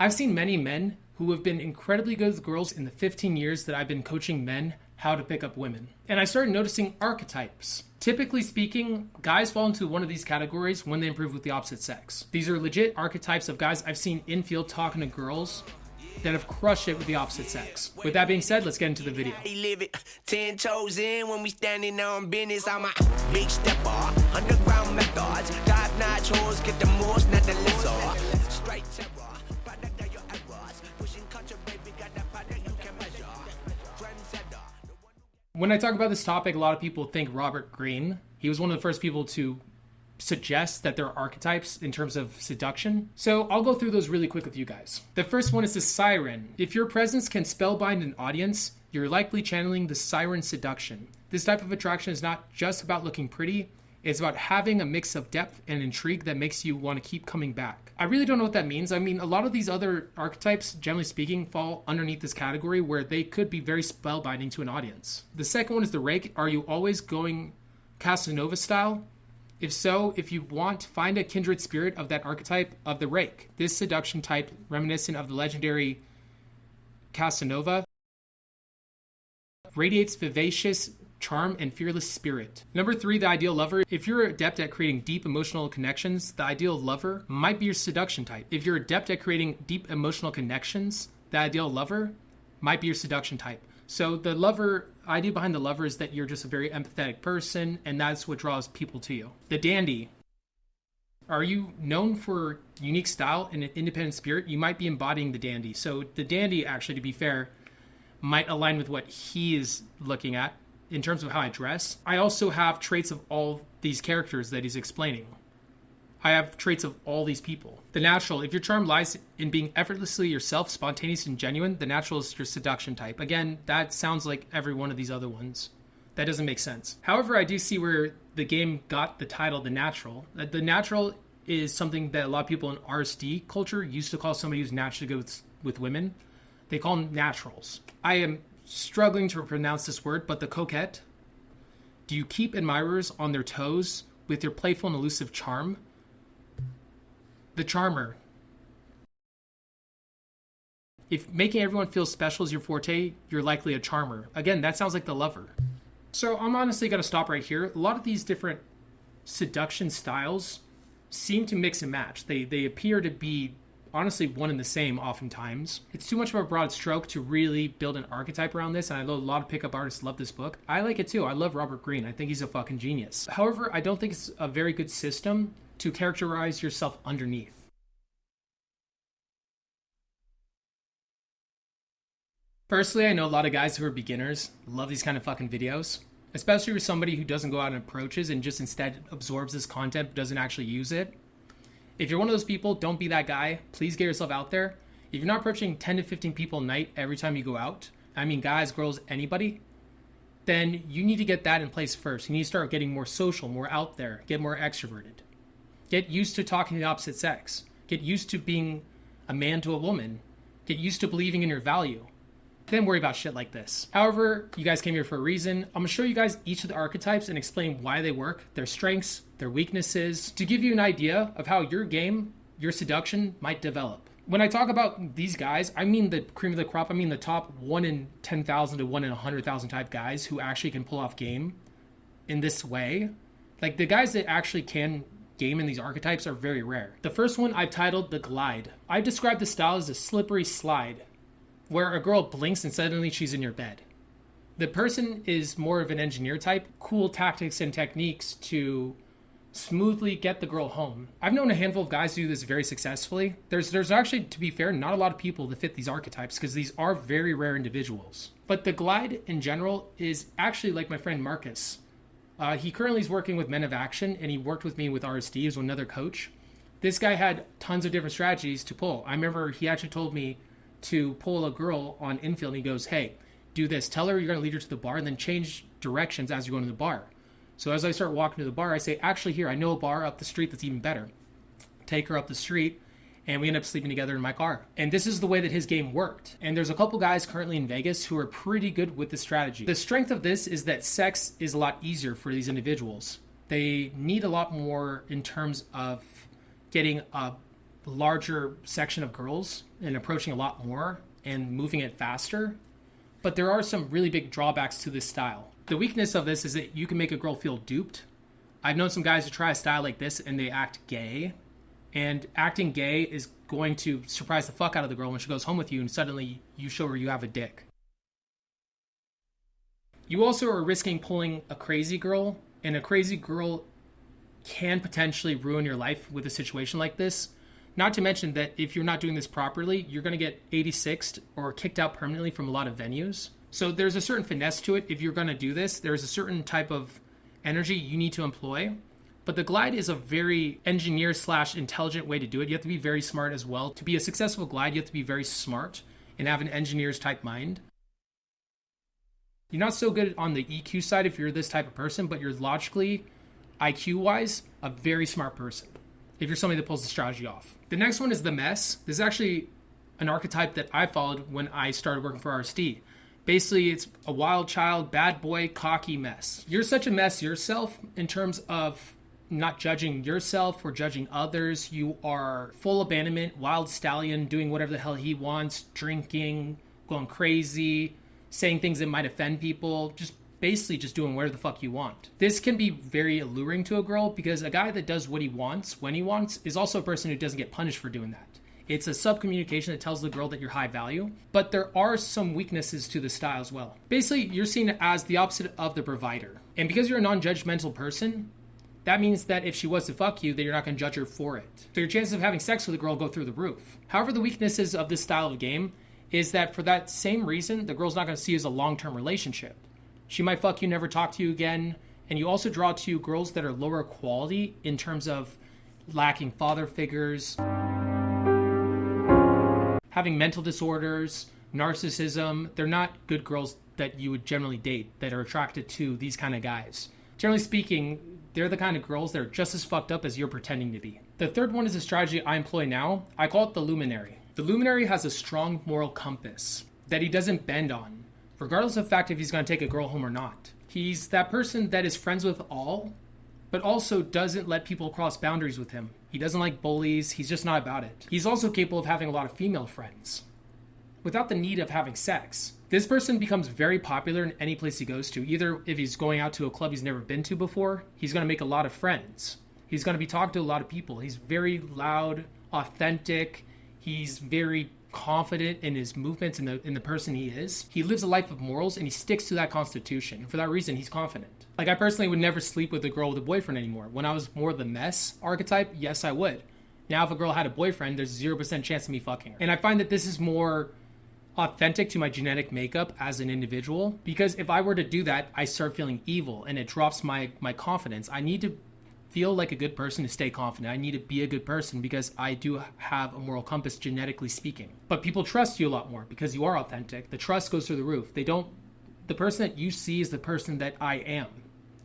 I've seen many men who have been incredibly good with girls in the 15 years that I've been coaching men how to pick up women. And I started noticing archetypes. Typically speaking, guys fall into one of these categories when they improve with the opposite sex. These are legit archetypes of guys I've seen in field talking to girls that have crushed it with the opposite sex. With that being said, let's get into the video. 10 toes in when we standing on business. I'm a big stepper, underground methods, top-notch hoes, get the most, not the lizard. Straight terror, product of your errors, pushing culture, baby, got that product you can measure. Trendsetter. When I talk about this topic, a lot of people think Robert Greene. He was one of the first people to suggest that there are archetypes in terms of seduction. So I'll go through those really quick with you guys. The first one is the siren. If your presence can spellbind an audience, you're likely channeling the siren seduction. This type of attraction is not just about looking pretty, it's about having a mix of depth and intrigue that makes you want to keep coming back. I really don't know what that means. I mean, a lot of these other archetypes, generally speaking, fall underneath this category where they could be very spellbinding to an audience. The second one is the rake. Are you always going Casanova style? If so, if you want, find a kindred spirit of that archetype of the rake. This seduction type, reminiscent of the legendary Casanova, radiates vivacious charm and fearless spirit. Number 3, the ideal lover. If you're adept at creating deep emotional connections, the ideal lover might be your seduction type. If you're adept at creating deep emotional connections, the ideal lover might be your seduction type. So the idea behind the lover is that you're just a very empathetic person, and that's what draws people to you. The dandy. Are you known for unique style and an independent spirit? You might be embodying the dandy. So the dandy, actually, to be fair, might align with what he is looking at in terms of how I dress. I also have traits of all these characters that he's explaining. I have traits of all these people. The natural, if your charm lies in being effortlessly yourself, spontaneous and genuine, the natural is your seduction type. Again, that sounds like every one of these other ones. That doesn't make sense. However, I do see where the game got the title, the natural. The natural is something that a lot of people in RSD culture used to call somebody who's naturally good with women. They call them naturals. I am struggling to pronounce this word, but the coquette. Do you keep admirers on their toes with your playful and elusive charm? The charmer. If making everyone feel special is your forte, you're likely a charmer. Again, that sounds like the lover. So I'm honestly going to stop right here. A lot of these different seduction styles seem to mix and match. They appear to be honestly one and the same oftentimes. It's too much of a broad stroke to really build an archetype around this, and I know a lot of pickup artists love this book. I like it too. I love Robert Greene. I think he's a fucking genius. However, I don't think it's a very good system to characterize yourself underneath. Personally, I know a lot of guys who are beginners love these kind of fucking videos, especially for somebody who doesn't go out and approaches and just instead absorbs this content but doesn't actually use it. If you're one of those people, don't be that guy. Please get yourself out there. If you're not approaching 10 to 15 people a night every time you go out, I mean guys, girls, anybody, then you need to get that in place first. You need to start getting more social, more out there, get more extroverted. Get used to talking to the opposite sex. Get used to being a man to a woman. Get used to believing in your value. Then worry about shit like this. However, you guys came here for a reason. I'm gonna show you guys each of the archetypes and explain why they work, their strengths, their weaknesses, to give you an idea of how your game, your seduction might develop. When I talk about these guys, I mean the cream of the crop. I mean the top 1 in 10,000 to 1 in 100,000 type guys who actually can pull off game in this way. Like the guys that actually can game in these archetypes are very rare. The first one I've titled the glide. I describe the style as a slippery slide, where a girl blinks and suddenly she's in your bed. The person is more of an engineer type, cool tactics and techniques to smoothly get the girl home. I've known a handful of guys do this very successfully. There's actually, to be fair, not a lot of people that fit these archetypes because these are very rare individuals. But the glide in general is actually like my friend Marcus. He currently is working with Men of Action, and he worked with me with RSD as another coach. This guy had tons of different strategies to pull. I remember he actually told me to pull a girl on infield, and he goes, hey, do this. Tell her you're going to lead her to the bar, and then change directions as you go into the bar. So as I start walking to the bar, I say, actually, here, I know a bar up the street that's even better. Take her up the street, and we end up sleeping together in my car. And this is the way that his game worked. And there's a couple guys currently in Vegas who are pretty good with this strategy. The strength of this is that sex is a lot easier for these individuals. They need a lot more in terms of getting a larger section of girls and approaching a lot more and moving it faster. But there are some really big drawbacks to this style. The weakness of this is that you can make a girl feel duped. I've known some guys who try a style like this and they act gay. And acting gay is going to surprise the fuck out of the girl when she goes home with you and suddenly you show her you have a dick. You also are risking pulling a crazy girl, and a crazy girl can potentially ruin your life with a situation like this. Not to mention that if you're not doing this properly, you're going to get 86'd or kicked out permanently from a lot of venues. So there's a certain finesse to it. If you're going to do this, there's a certain type of energy you need to employ. But the glide is a very engineer/intelligent way to do it. You have to be very smart as well. To be a successful glide, you have to be very smart and have an engineer's type mind. You're not so good on the EQ side if you're this type of person, but you're logically, IQ-wise, a very smart person if you're somebody that pulls the strategy off. The next one is the mess. This is actually an archetype that I followed when I started working for RSD. Basically, it's a wild child, bad boy, cocky mess. You're such a mess yourself in terms of not judging yourself or judging others. You are full abandonment, wild stallion, doing whatever the hell he wants, drinking, going crazy, saying things that might offend people, basically just doing whatever the fuck you want. This can be very alluring to a girl because a guy that does what he wants when he wants is also a person who doesn't get punished for doing that. It's a sub-communication that tells the girl that you're high value, but there are some weaknesses to the style as well. Basically, you're seen as the opposite of the provider. And because you're a non-judgmental person, that means that if she was to fuck you, then you're not going to judge her for it. So your chances of having sex with a girl go through the roof. However, the weaknesses of this style of game is that for that same reason, the girl's not going to see you as a long-term relationship. She might fuck you, never talk to you again. And you also draw to girls that are lower quality in terms of lacking father figures, having mental disorders, narcissism. They're not good girls that you would generally date that are attracted to these kind of guys. Generally speaking, they're the kind of girls that are just as fucked up as you're pretending to be. The third one is a strategy I employ now. I call it the luminary. The luminary has a strong moral compass that he doesn't bend on, regardless of the fact if he's going to take a girl home or not. He's that person that is friends with all, but also doesn't let people cross boundaries with him. He doesn't like bullies. He's just not about it. He's also capable of having a lot of female friends without the need of having sex. This person becomes very popular in any place he goes to. Either if he's going out to a club he's never been to before, he's going to make a lot of friends. He's going to be talking to a lot of people. He's very loud, authentic. He's very confident in his movements and in the person he is. He lives a life of morals and he sticks to that constitution. For that reason, he's confident. Like, I personally would never sleep with a girl with a boyfriend anymore. When I was more the mess archetype, yes, I would. Now, if a girl had a boyfriend, there's 0% chance of me fucking her. And I find that this is more authentic to my genetic makeup as an individual, because if I were to do that, I start feeling evil and it drops my confidence. I need to feel like a good person to stay confident. I need to be a good person because I do have a moral compass, genetically speaking. But people trust you a lot more because you are authentic. The trust goes through the roof. The person that you see is the person that I am.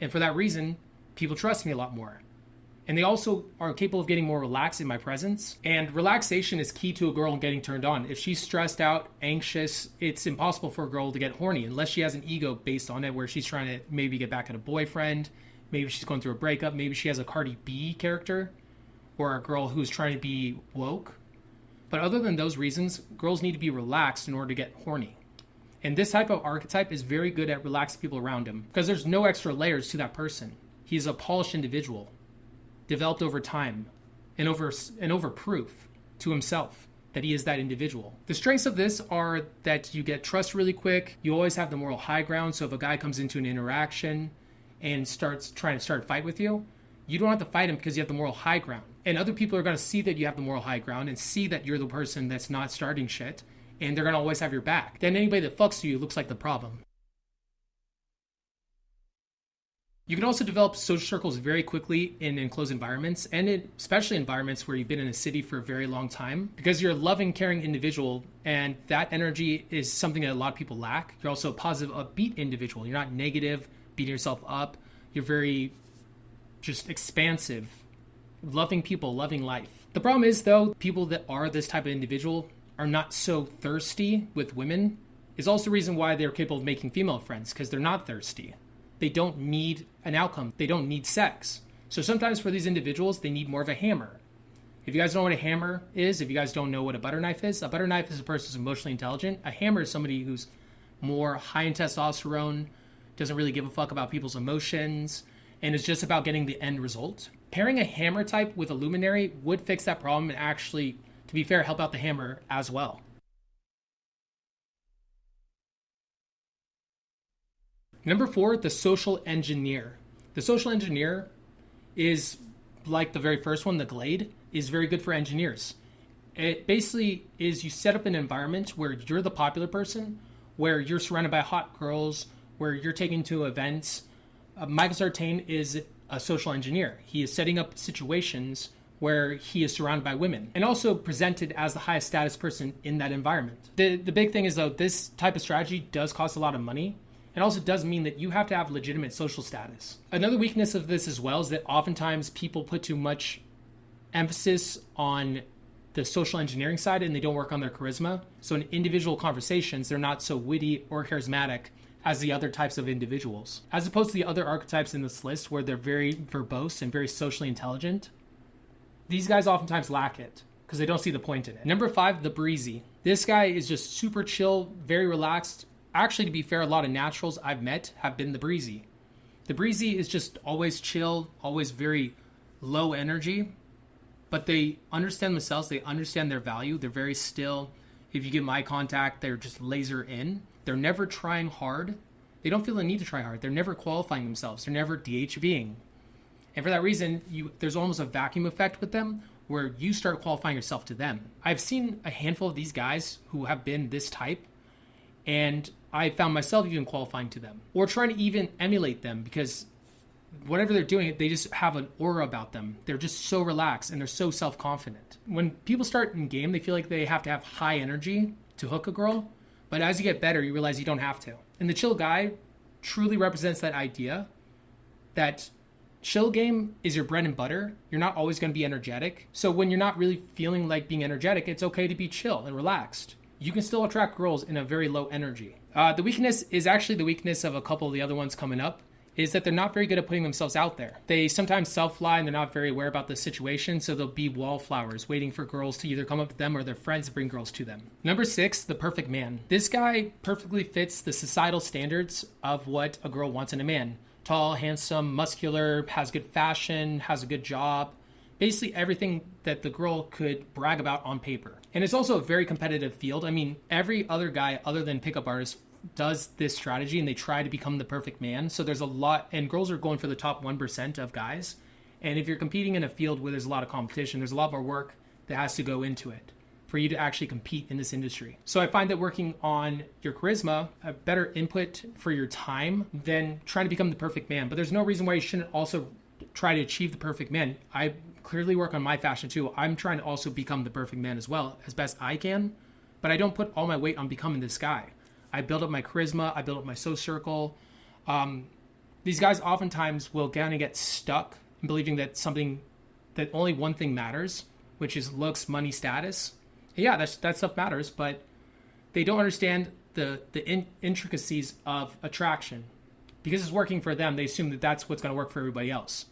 And for that reason, people trust me a lot more. And they also are capable of getting more relaxed in my presence. And relaxation is key to a girl getting turned on. If she's stressed out, anxious, it's impossible for a girl to get horny unless she has an ego based on it where she's trying to maybe get back at a boyfriend. Maybe she's going through a breakup. Maybe she has a Cardi B character or a girl who's trying to be woke. But other than those reasons, girls need to be relaxed in order to get horny. And this type of archetype is very good at relaxing people around him because there's no extra layers to that person. He's a polished individual, developed over time and over proof to himself that he is that individual. The strengths of this are that you get trust really quick. You always have the moral high ground. So if a guy comes into an interaction and starts trying to start a fight with you, you don't have to fight him because you have the moral high ground. And other people are going to see that you have the moral high ground and see that you're the person that's not starting shit. And they're going to always have your back. Then anybody that fucks you looks like the problem. You can also develop social circles very quickly in enclosed environments, and especially environments where you've been in a city for a very long time, because you're a loving, caring individual, and that energy is something that a lot of people lack. You're also a positive, upbeat individual. You're not negative, beating yourself up. You're very just expansive, loving people, loving life. The problem is, though, people that are this type of individual are not so thirsty with women is also the reason why they're capable of making female friends, because they're not thirsty. They don't need an outcome. They don't need sex. So sometimes for these individuals, they need more of a hammer. If you guys don't know what a hammer is, if you guys don't know what a butter knife is a person who's emotionally intelligent. A hammer is somebody who's more high in testosterone, doesn't really give a fuck about people's emotions, and is just about getting the end result. Pairing a hammer type with a luminary would fix that problem and actually, to be fair, help out the hammer as well. Number 4, the social engineer. The social engineer is like the very first one, the Glade, is very good for engineers. It basically is you set up an environment where you're the popular person, where you're surrounded by hot girls, where you're taken to events. Michael Sartain is a social engineer. He is setting up situations where he is surrounded by women and also presented as the highest status person in that environment. The big thing is, though, this type of strategy does cost a lot of money. It also does mean that you have to have legitimate social status. Another weakness of this as well is that oftentimes people put too much emphasis on the social engineering side and they don't work on their charisma. So in individual conversations, they're not so witty or charismatic as the other types of individuals. As opposed to the other archetypes in this list where they're very verbose and very socially intelligent, these guys oftentimes lack it because they don't see the point in it. Number 5, the breezy. This guy is just super chill, very relaxed. Actually, to be fair, a lot of naturals I've met have been the breezy. The breezy is just always chill, always very low energy, but they understand themselves, they understand their value, they're very still. If you give them eye contact, they're just laser in. They're never trying hard. They don't feel the need to try hard. They're never qualifying themselves. They're never DHVing. And for that reason, there's almost a vacuum effect with them where you start qualifying yourself to them. I've seen a handful of these guys who have been this type, and I found myself even qualifying to them or trying to even emulate them because whatever they're doing, they just have an aura about them. They're just so relaxed and they're so self-confident. When people start in game, they feel like they have to have high energy to hook a girl. But as you get better, you realize you don't have to. And the chill guy truly represents that idea that chill game is your bread and butter. You're not always going to be energetic. So when you're not really feeling like being energetic, it's okay to be chill and relaxed. You can still attract girls in a very low energy. The weakness is actually the weakness of a couple of the other ones coming up, is that they're not very good at putting themselves out there. They sometimes self-fly and they're not very aware about the situation, so they'll be wallflowers waiting for girls to either come up to them or their friends to bring girls to them. Number 6, the perfect man. This guy perfectly fits the societal standards of what a girl wants in a man. Tall, handsome, muscular, has good fashion, has a good job. Basically everything that the girl could brag about on paper. And it's also a very competitive field. I mean, every other guy other than pickup artists does this strategy and they try to become the perfect man. So there's a lot, and girls are going for the top 1% of guys. And if you're competing in a field where there's a lot of competition, there's a lot more work that has to go into it for you to actually compete in this industry. So I find that working on your charisma, a better input for your time than trying to become the perfect man. But there's no reason why you shouldn't also try to achieve the perfect man. I clearly work on my fashion too. I'm trying to also become the perfect man as well, as best I can. But I don't put all my weight on becoming this guy. I build up my charisma. I build up my social circle. These guys oftentimes will kind of get stuck in believing that only one thing matters, which is looks, money, status. And yeah, that stuff matters, but they don't understand the intricacies of attraction. Because it's working for them, they assume that that's what's going to work for everybody else.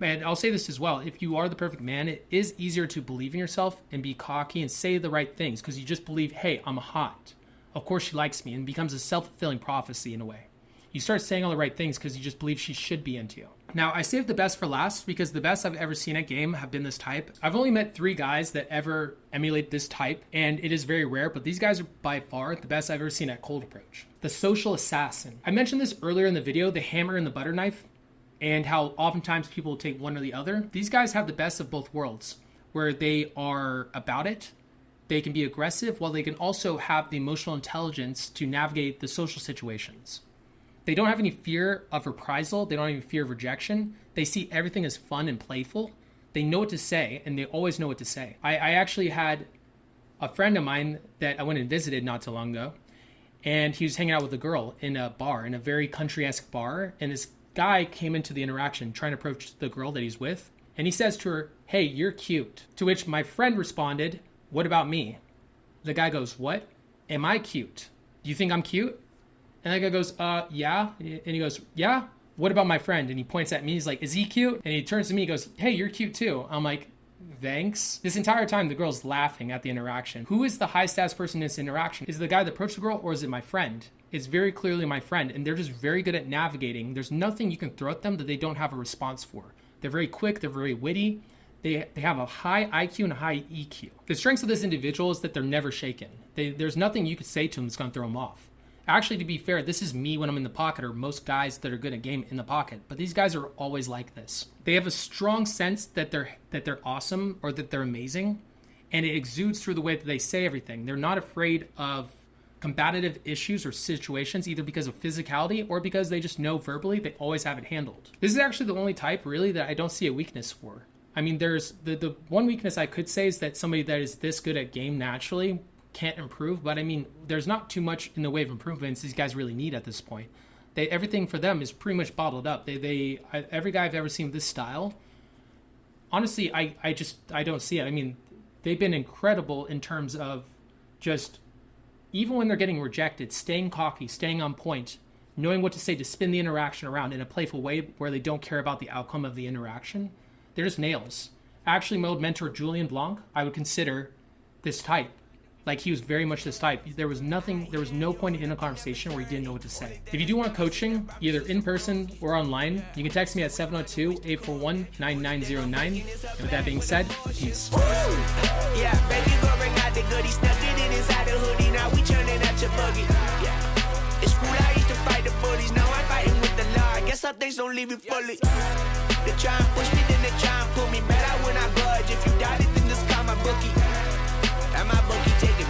And I'll say this as well. If you are the perfect man, it is easier to believe in yourself and be cocky and say the right things because you just believe, hey, I'm hot. Of course she likes me, and becomes a self-fulfilling prophecy in a way. You start saying all the right things because you just believe she should be into you. Now, I saved the best for last because the best I've ever seen at game have been this type. I've only met 3 guys that ever emulate this type, and it is very rare, but these guys are by far the best I've ever seen at cold approach. The social assassin. I mentioned this earlier in the video, the hammer and the butter knife, and how oftentimes people will take one or the other. These guys have the best of both worlds, where they are about it, they can be aggressive, while they can also have the emotional intelligence to navigate the social situations. They don't have any fear of reprisal. They don't have any fear of rejection. They see everything as fun and playful. They know what to say, and they always know what to say. I actually had a friend of mine that I went and visited not too long ago, and he was hanging out with a girl in a bar, in a very country-esque bar, and this guy came into the interaction trying to approach the girl that he's with, and he says to her, "Hey, you're cute." To which my friend responded, "What about me?" The guy goes, "What? Am I cute? Do you think I'm cute?" And the guy goes, yeah. And he goes, "Yeah? What about my friend?" And he points at me. He's like, "Is he cute?" And he turns to me, he goes, "Hey, you're cute too." I'm like, thanks. This entire time, the girl's laughing at the interaction. Who is the high status person in this interaction? Is it the guy that approached the girl, or is it my friend? It's very clearly my friend, and they're just very good at navigating. There's nothing you can throw at them that they don't have a response for. They're very quick, they're very witty. They have a high IQ and a high EQ. The strengths of this individual is that they're never shaken. There's nothing you could say to them that's going to throw them off. Actually, to be fair, this is me when I'm in the pocket, or most guys that are good at game in the pocket. But these guys are always like this. They have a strong sense that they're awesome, or that they're amazing, and it exudes through the way that they say everything. They're not afraid of combative issues or situations, either because of physicality or because they just know verbally they always have it handled. This is actually the only type really that I don't see a weakness for. I mean, there's the one weakness I could say is that somebody that is this good at game naturally can't improve, but I mean, there's not too much in the way of improvements these guys really need at this point. Everything for them is pretty much bottled up. Every guy I've ever seen with this style, honestly, I don't see it. I mean, they've been incredible in terms of just, even when they're getting rejected, staying cocky, staying on point, knowing what to say to spin the interaction around in a playful way where they don't care about the outcome of the interaction. They're just nails. Actually, my old mentor, Julian Blanc, I would consider this type. Like, he was very much this type. There was no point in a conversation where he didn't know what to say. If you do want coaching, either in person or online, you can text me at 702-841-9909. And with that being said, peace. Yeah, baby, go bring out the goodies, stuck it in inside the hoodie. Now we turning out your buggy. Yeah, it's cool. I used to fight the bullies. Now I'm fighting with the law. I guess some things don't leave you fully. They try and push me, then they try and pull me. Better when I budge. If you doubt it, then just call my bookie. And my bookie take it.